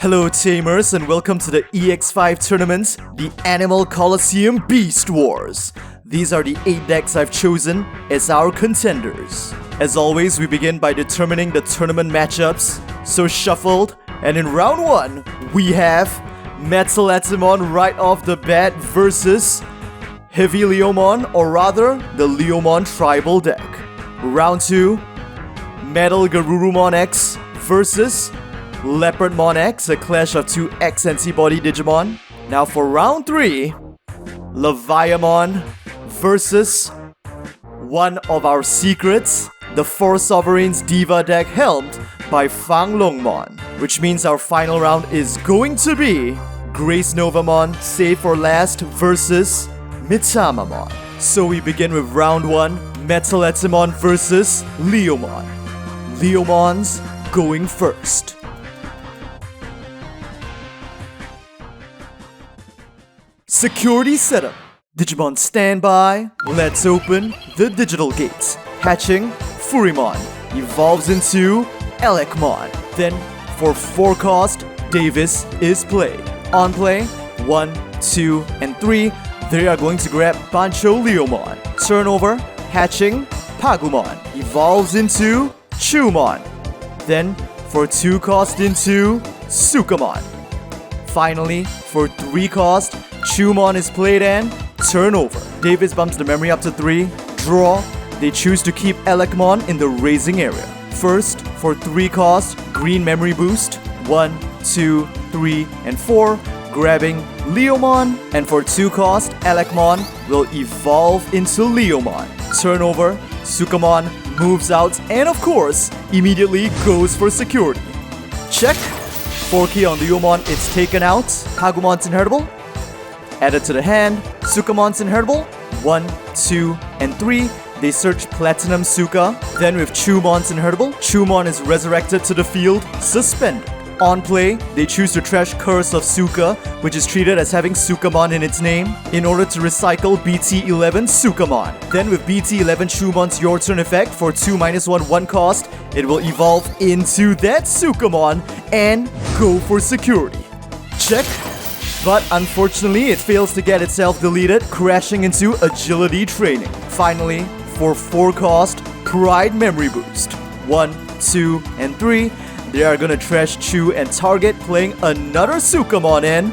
Hello Tamers and welcome to the EX5 tournament, the Animal Colosseum Beast Wars. These are the 8 decks I've chosen as our contenders. As always, we begin by determining the tournament matchups. So shuffled, and in round 1, we have MetalEtemon right off the bat versus HeavyLeomon, or rather, the Leomon tribal deck. Round 2, Garurumon X versus Leopardmon X, a clash of 2 X antibody Digimon. Now for round 3, Leviamon versus one of our secrets, the 4 Sovereigns Diva deck helmed by Fanglongmon. Which means our final round is going to be Grace Novamon, save for last, versus Mitamamon. So we begin with round 1, MetalEtemon versus Leomon. Leomon's going first. Security setup. Digimon standby. Let's open the digital gates. Hatching, Furimon evolves into Elecmon. Then, for 4 cost, Davis is played. On play, 1, 2, and 3, they are going to grab Bancho Leomon. Turnover, hatching, Pagumon evolves into Chumon. Then, for 2 cost into Sukamon. Finally, for 3 cost, Chumon is played and turnover. Davis bumps the memory up to 3. Draw. They choose to keep Elecmon in the raising area. First, for 3 cost, green memory boost. 1, 2, 3, and 4. Grabbing Leomon. And for 2 cost, Elecmon will evolve into Leomon. Turnover. Sukamon moves out and of course, immediately goes for security. Check. 4K on Leomon, it's taken out. Pagumon's inheritable. Added to the hand. Sukamon's inheritable. 1, 2, and 3. They search Platinum Suka. Then with Chumon's inheritable, Chumon is resurrected to the field, suspended. On play, they choose to trash Curse of Suka, which is treated as having Sukamon in its name, in order to recycle BT11 Sukamon. Then with BT11 Chumon's Your Turn effect, for 2 -1 1 cost, it will evolve into that Sukamon and go for security. Check. But unfortunately, it fails to get itself deleted, crashing into agility training. Finally, for 4 cost, Pride Memory Boost. 1, 2, and 3. They are gonna trash Chu and target, playing another Sukamon and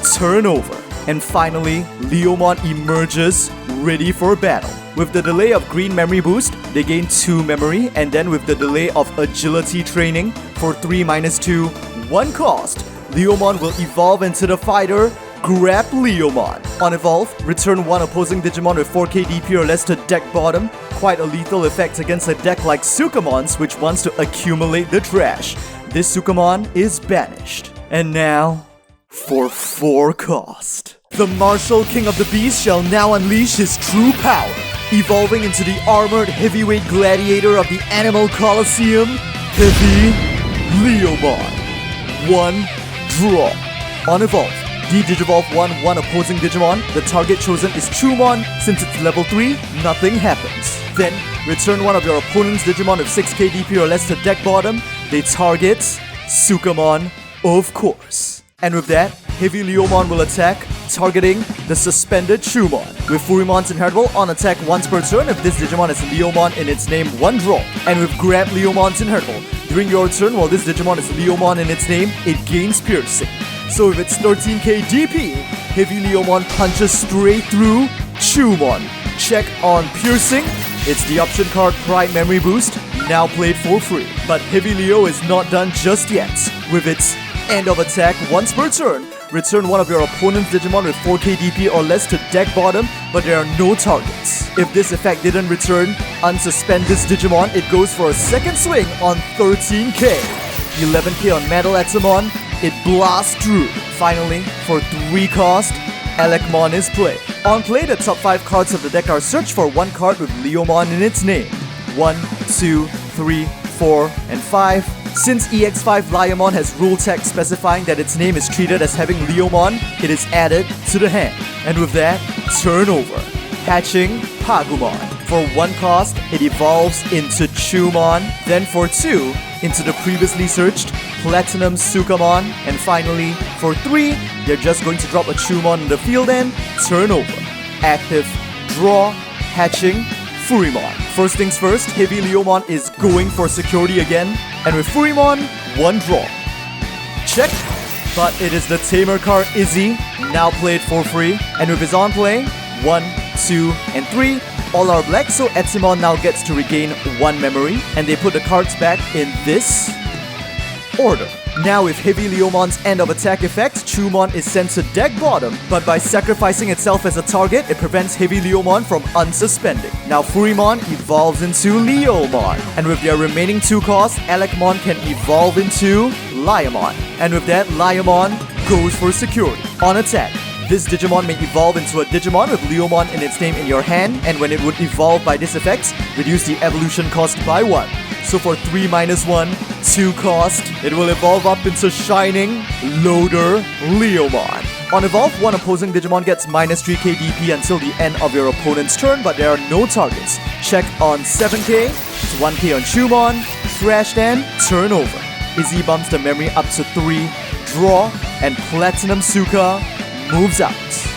turnover. And finally, Leomon emerges, ready for battle. With the delay of green memory boost, they gain 2 memory, and then with the delay of agility training, for 3 -2, 1 cost, Leomon will evolve into the fighter, grab Leomon. On evolve, return 1 opposing Digimon with 4K DP or less to deck bottom. Quite a lethal effect against a deck like Sukamon's, which wants to accumulate the trash. This Sukamon is banished. And now, for 4 cost. The Martial King of the Beast shall now unleash his true power, evolving into the armored heavyweight gladiator of the Animal Colosseum, HeavyLeomon. 1, draw. On evolve, D-Digivolve 1 opposing Digimon. The target chosen is Chumon. Since it's level 3, nothing happens. Then, return 1 of your opponent's Digimon with 6k DP or less to deck bottom. They target Sukamon, of course. And with that, HeavyLeomon will attack, targeting the suspended Chumon. With Furimon's inheritable, on attack once per turn. If this Digimon has Leomon in its name, 1 draw. And with Grab Leomon's inheritable, during your turn, while this Digimon has Leomon in its name, it gains piercing. So with its 13k DP, HeavyLeomon punches straight through Chumon. Check on piercing. It's the option card Pride Memory Boost, now played for free. But HeavyLeo is not done just yet. With its end of attack once per turn, return 1 of your opponent's Digimon with 4k DP or less to deck bottom, but there are no targets. If this effect didn't return, unsuspend this Digimon. It goes for a second swing on 13k. 11k on MetalEtzemon. It blasts through. Finally, for 3 cost, Elecmon is played. On play, the top 5 cards of the deck are searched for 1 card with Leomon in its name. 1, 2, 3, 4, and 5. Since EX5 Leomon has rule text specifying that its name is treated as having Leomon, it is added to the hand. And with that, turnover. Hatching Pagumon. For 1 cost, it evolves into Chumon. Then for 2, into the previously searched Platinum Sukamon, and finally, for 3, they're just going to drop a Chumon in the field and turn over. Active, draw, hatching, Furimon. First things first, HeavyLeomon is going for security again, and with Furimon, 1 draw. Check, but it is the Tamer card Izzy, now played for free, and with his on play, 1, 2, and 3, all are black, so Etemon now gets to regain 1 memory, and they put the cards back in this order. Now with HeavyLeomon's end of attack effect, Chumon is sent to deck bottom, but by sacrificing itself as a target, it prevents HeavyLeomon from unsuspending. Now Furimon evolves into Leomon, and with their remaining 2 costs, Elecmon can evolve into Leomon. And with that, Leomon goes for security. On attack, this Digimon may evolve into a Digimon with Leomon in its name in your hand, and when it would evolve by this effect, reduce the evolution cost by 1. So for 3 minus 1, 2 cost, it will evolve up into Shining Loader Leomon. On evolve, one opposing Digimon gets minus 3k DP until the end of your opponent's turn, but there are no targets. Check on 7k, it's 1k on Chumon, thrashed and turn over. Izzy bumps the memory up to 3, draw, and Platinum Suka moves out.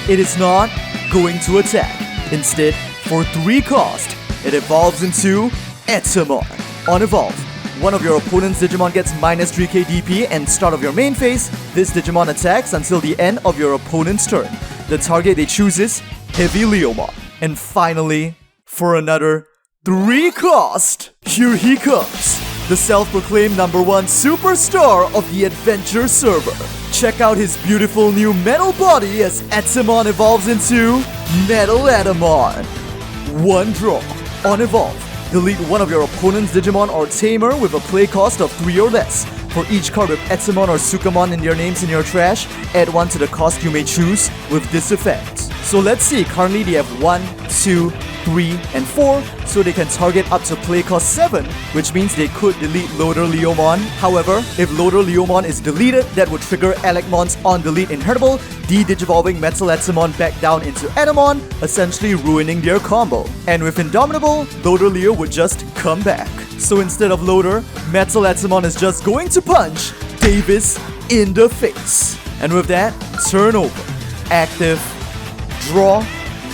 It is not going to attack. Instead, for 3 cost, it evolves into Etemon. On evolve, one of your opponent's Digimon gets minus 3k DP, and start of your main phase, this Digimon attacks until the end of your opponent's turn. The target they choose is HeavyLeomon. And finally, for another 3 cost, here he comes, the self-proclaimed #1 superstar of the adventure server. Check out his beautiful new metal body as Etemon evolves into MetalEtemon. 1 draw. On evolve, delete one of your opponent's Digimon or Tamer with a play cost of 3 or less. For each card with Etemon or Sukamon in their names in your trash, add 1 to the cost you may choose with this effect. So let's see, currently they have 1, 2, 3, and 4, so they can target up to play cost 7, which means they could delete Loader Leomon. However, if Loader Leomon is deleted, that would trigger Elecmon's on-delete Inheritable, de-digivolving MetalEtzemon back down into Etemon, essentially ruining their combo. And with Indomitable, Loader Leo would just come back. So instead of Loader, MetalEtzemon is just going to punch Davis in the face. And with that, turn over. Active, draw,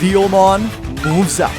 Leomon moves out.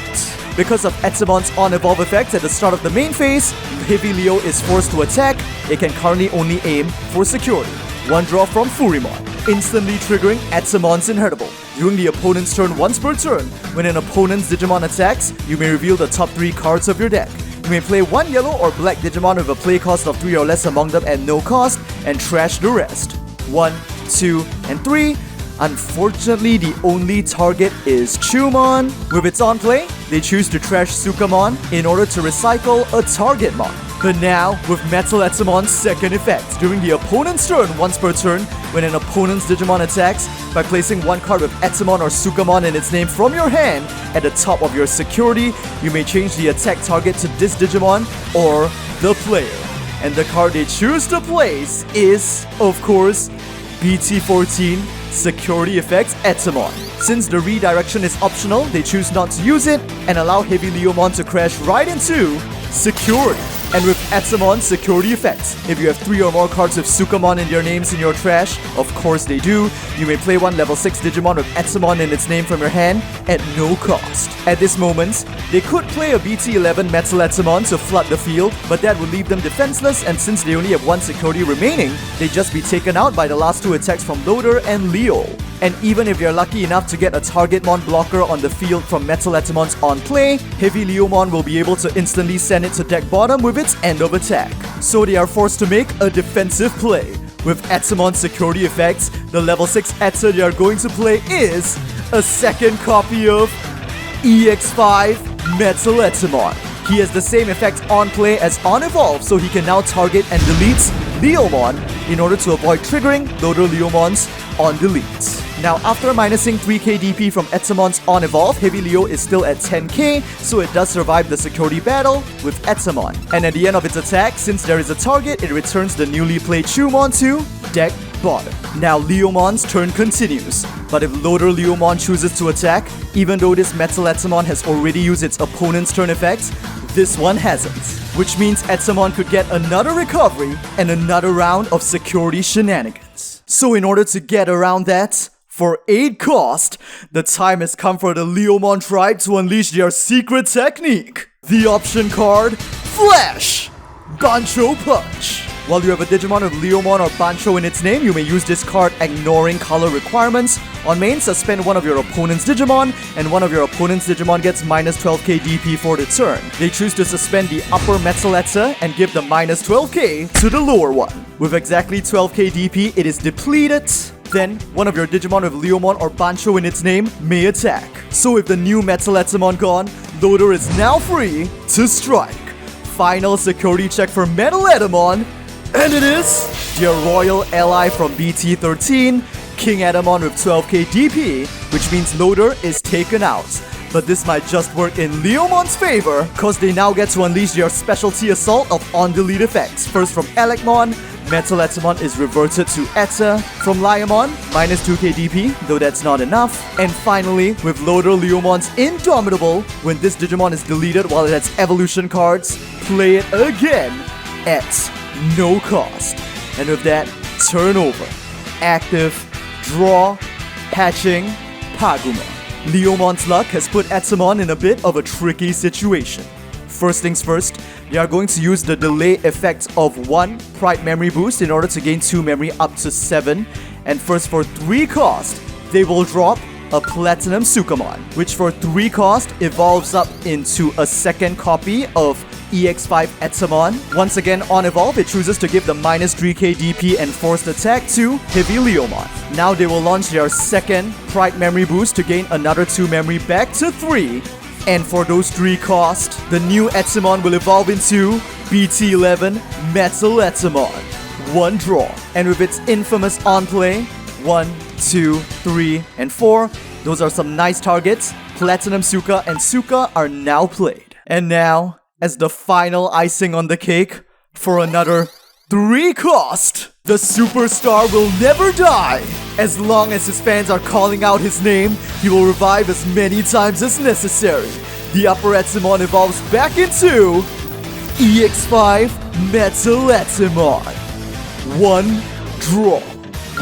Because of Etemon's on-evolve effect at the start of the main phase, HeavyLeo is forced to attack. It can currently only aim for security. 1 draw from Furimon, instantly triggering Etemon's Inheritable. During the opponent's turn once per turn, when an opponent's Digimon attacks, you may reveal the top 3 cards of your deck. You may play 1 yellow or black Digimon with a play cost of 3 or less among them at no cost, and trash the rest. 1, 2, and 3. Unfortunately, the only target is Chumon. With its on play, they choose to trash Sukamon in order to recycle a target mon. But now, with MetalEtemon's second effect, during the opponent's turn once per turn, when an opponent's Digimon attacks, by placing 1 card with Etemon or Sukamon in its name from your hand at the top of your security, you may change the attack target to this Digimon or the player. And the card they choose to place is, of course, BT14 Security Effects Etemon. Since the redirection is optional, they choose not to use it and allow HeavyLeomon to crash right into security. And with Etemon's security effects, if you have 3 or more cards with Sukamon in their names in your trash, of course they do, you may play 1 level 6 Digimon with Etemon in its name from your hand at no cost. At this moment, they could play a BT11 MetalEtemon to flood the field, but that would leave them defenseless, and since they only have 1 security remaining, they'd just be taken out by the last 2 attacks from Loader and Leo. And even if you're lucky enough to get a target mon blocker on the field from MetalEtemon's on play, HeavyLeomon will be able to instantly send it to deck bottom with its end of attack. So they are forced to make a defensive play. With Etemon's security effects, the level 6 Ete they are going to play is a second copy of EX5 MetalEtemon. He has the same effect on play as on evolve, so he can now target and delete Leomon in order to avoid triggering Loader Leomon's on delete. Now, after minusing 3k DP from Etemon's on evolve, HeavyLeo is still at 10k, so it does survive the security battle with Etemon. And at the end of its attack, since there is a target, it returns the newly played Chumon to deck bottom. Now Leomon's turn continues, but if Loader Leomon chooses to attack, even though this MetalEtemon has already used its opponent's turn effect, this one hasn't. which means Etemon could get another recovery and another round of security shenanigans. So in order to get around that, for 8 cost, the time has come for the Leomon tribe to unleash their secret technique. The option card, Flash! Bancho Punch. While you have a Digimon with Leomon or Bancho in its name, you may use this card ignoring color requirements. On main, suspend one of your opponent's Digimon, and one of your opponent's Digimon gets minus 12k DP for the turn. They choose to suspend the upper MetalEtzemon and give the minus 12k to the lower one. With exactly 12k DP, it is depleted. Then, one of your Digimon with Leomon or Bancho in its name may attack. So with the new MetalEtemon gone, Loader is now free to strike. Final security check for MetalEtemon, and it is your royal ally from BT13, King Etemon with 12k DP, which means Loader is taken out. But this might just work in Leomon's favor, cause they now get to unleash their specialty assault of on-delete effects. First from Elecmon, MetalEtemon is reverted to Etta. From Leomon, minus 2k DP, though that's not enough. And finally, with Loader Leomon's Indomitable, when this Digimon is deleted while it has evolution cards, play it again at no cost. And with that, turn over. Active, draw, hatching, Paguma. Leomon's luck has put Etemon in a bit of a tricky situation. First things first, they are going to use the delay effect of 1 Pride Memory Boost in order to gain 2 memory up to 7. And first for 3 cost, they will drop a Platinum Sukamon, which for 3 cost evolves up into a second copy of EX5 Etemon. Once again, on evolve, it chooses to give the minus 3k DP and forced attack to HeavyLeomon. Now they will launch their second Pride Memory Boost to gain another 2 memory back to 3. And for those 3 cost, the new Etemon will evolve into BT11 MetalEtemon. 1 draw. And with its infamous on play, 1, 2, 3, and 4, those are some nice targets. Platinum Suka and Suka are now played. And now, as the final icing on the cake, for another 3 cost, the superstar will never die. As long as his fans are calling out his name, he will revive as many times as necessary. The upper Etemon evolves back into EX5 MetalEtemon. 1 draw.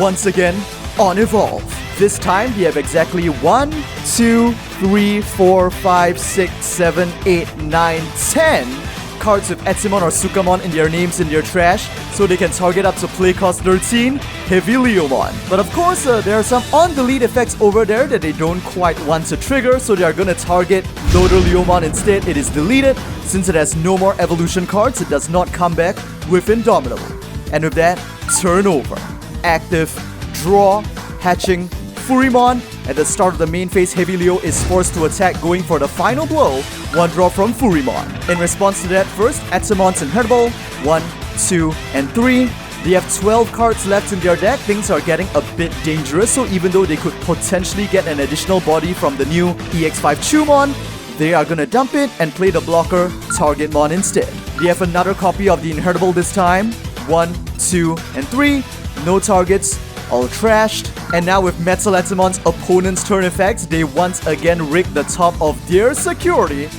Once again, on evolve. This time, we have exactly 1, 2, 3, 4, 5, 6, 7, 8, 9, 10 cards with Etemon or Sukamon in their names in their trash, so they can target up to play cost 13, HeavyLeomon. But of course, there are some on-delete effects over there that they don't quite want to trigger, so they are gonna target Loader Leomon instead. It is deleted. Since it has no more evolution cards, it does not come back with Indomitable. And with that, turn over. Active, draw, hatching, Furimon. At the start of the main phase, HeavyLeo is forced to attack, going for the final blow. 1 draw from Furimon. In response to that, first, Etemon's Inheritable. 1, 2, and 3. They have 12 cards left in their deck. Things are getting a bit dangerous, so even though they could potentially get an additional body from the new EX5 Chumon, they are gonna dump it and play the blocker Targetmon instead. They have another copy of the Inheritable this time. 1, 2, and 3. No targets. All trashed. And now with MetalEtemon's opponent's turn effects, they once again rig the top of their security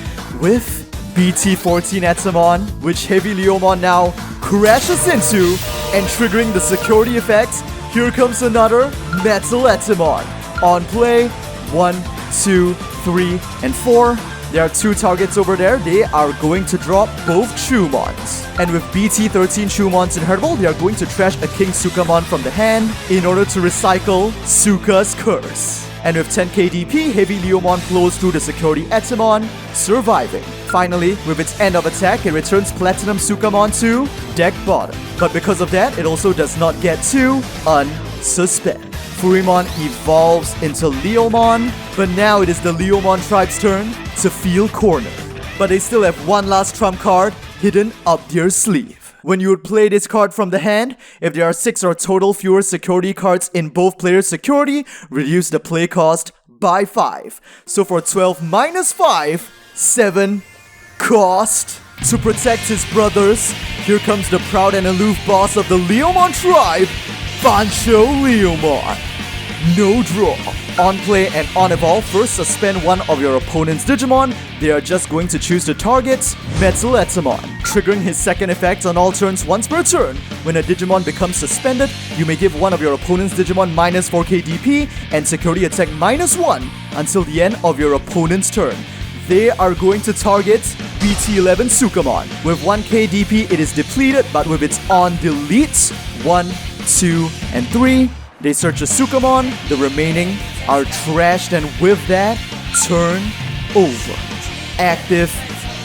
with BT14 Etemon, which HeavyLeomon now crashes into, and triggering the security effects, here comes another MetalEtemon. On play, 1, 2, 3, and 4. There are 2 targets over there. They are going to drop both Chumons. And with BT13 Chumon's Inheritable, they are going to trash a King Sukamon from the hand in order to recycle Suka's Curse. And with 10k DP, HeavyLeomon flows through the security Etemon, surviving. Finally, with its end of attack, it returns Platinum Sukamon to deck bottom. But because of that, it also does not get to unsuspend. Furimon evolves into Leomon, but now it is the Leomon tribe's turn to feel cornered. But they still have one last trump card hidden up their sleeve. When you would play this card from the hand, if there are 6 or total fewer security cards in both players' security, reduce the play cost by 5. So for 12 minus 5, 7 cost. To protect his brothers, here comes the proud and aloof boss of the Leomon tribe, Bancho Leomon. no draw. On play and on evolve, first suspend one of your opponent's Digimon. They are just going to choose to target MetalEtemon, triggering his second effect on all turns once per turn. When a Digimon becomes suspended, you may give one of your opponent's Digimon minus 4k DP and security attack minus 1 until the end of your opponent's turn. They are going to target BT11 Sukamon. With 1k DP, it is depleted, but with its on deletes 1, 2, and 3, they search a Sukamon. The remaining are trashed, and with that, turn over. Active,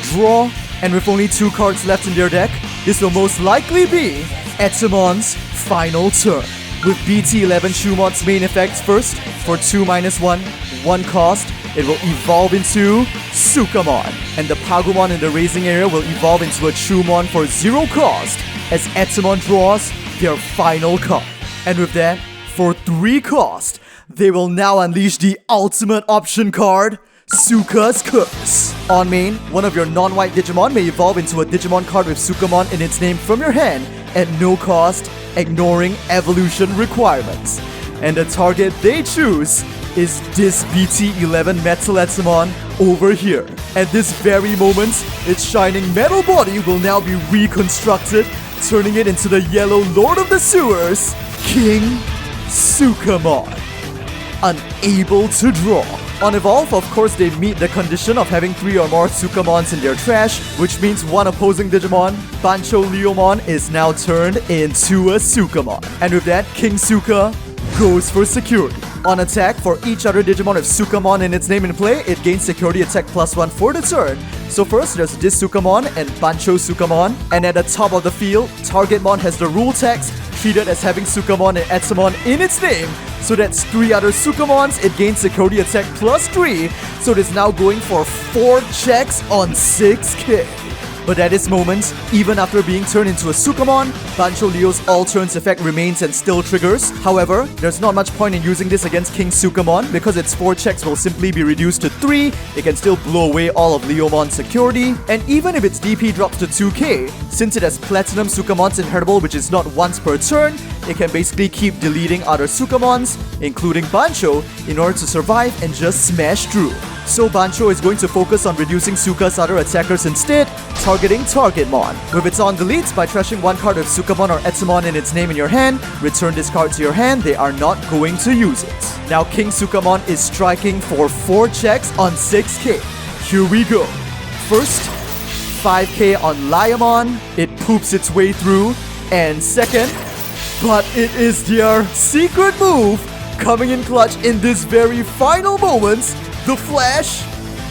draw, and with only 2 cards left in their deck, this will most likely be Etemon's final turn. With BT11 Shumon's main effects first, for 2-1, 1 cost, it will evolve into Sukamon. And the Pagumon in the raising area will evolve into a Chumon for 0 cost, as Etemon draws their final card. And with that, for 3 cost, they will now unleash the ultimate option card, Suka's Curse. On main, one of your non-white Digimon may evolve into a Digimon card with Sukamon in its name from your hand at no cost, ignoring evolution requirements. And the target they choose is this BT11 MetalEtzemon over here. At this very moment, its shining metal body will now be reconstructed, turning it into the yellow Lord of the Sewers, King Sukamon. Unable to draw. On evolve, of course, they meet the condition of having 3 or more Sukamons in their trash, which means one opposing Digimon, Bancho Leomon, is now turned into a Sukamon. And with that, King Suka goes for security. On attack, for each other Digimon with Sukamon in its name in play, it gains security attack +1 for the turn. So first, there's this Sukamon and Bancho Sukamon. And at the top of the field, Targetmon has the rule text, treated as having Sukamon and Etemon in its name. So that's 3 other Sukamons, it gains security attack +3. So it is now going for 4 checks on 6k. But at this moment, even after being turned into a Sukamon, Bancho Leo's all turns effect remains and still triggers. However, there's not much point in using this against King Sukamon because its 4 checks will simply be reduced to 3. It can still blow away all of Leomon's security. And even if its DP drops to 2k, since it has Platinum Sukamon's Inheritable, which is not once per turn, it can basically keep deleting other Sukamons, including Bancho, in order to survive and just smash through. So Bancho is going to focus on reducing Suka's other attackers instead, targeting Targetmon. With its on deletes, by trashing 1 card of Sukamon or Etemon in its name in your hand, return this card to your hand, they are not going to use it. Now King Sukamon is striking for 4 checks on 6k. Here we go. First, 5k on Leomon, it poops its way through, and second, but it is their secret move, coming in clutch in this very final moments, the Flash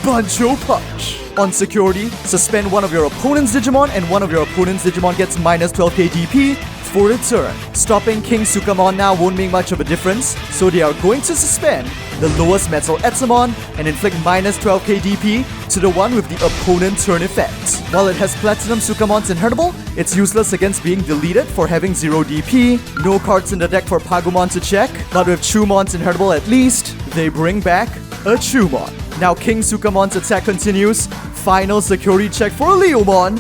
Bancho Punch. On security, suspend one of your opponent's Digimon and one of your opponent's Digimon gets minus 12k DP for the turn. Stopping King Sukamon now won't make much of a difference, so they are going to suspend the lowest MetalEtemon and inflict minus 12k DP to the one with the opponent turn effect. While it has Platinum Sukamon's Inheritable, it's useless against being deleted for having 0 DP. No cards in the deck for Pagumon to check, but with Chumon's Inheritable at least, they bring back a Chumon. Now King Sukamon's attack continues. Final security check for Leomon.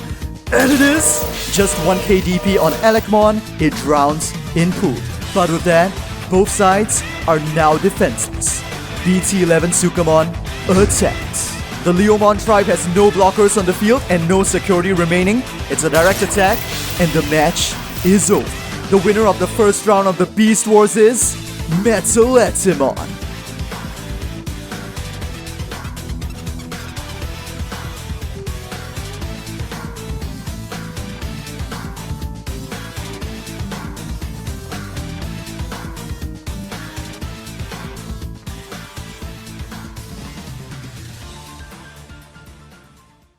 And it is just 1k DP on Elecmon. It drowns in pool. But with that, both sides are now defenseless. BT11 Sukamon attacked. The Leomon tribe has no blockers on the field and no security remaining. It's a direct attack, and the match is over. The winner of the first round of the Beast Wars is MetalEtemon.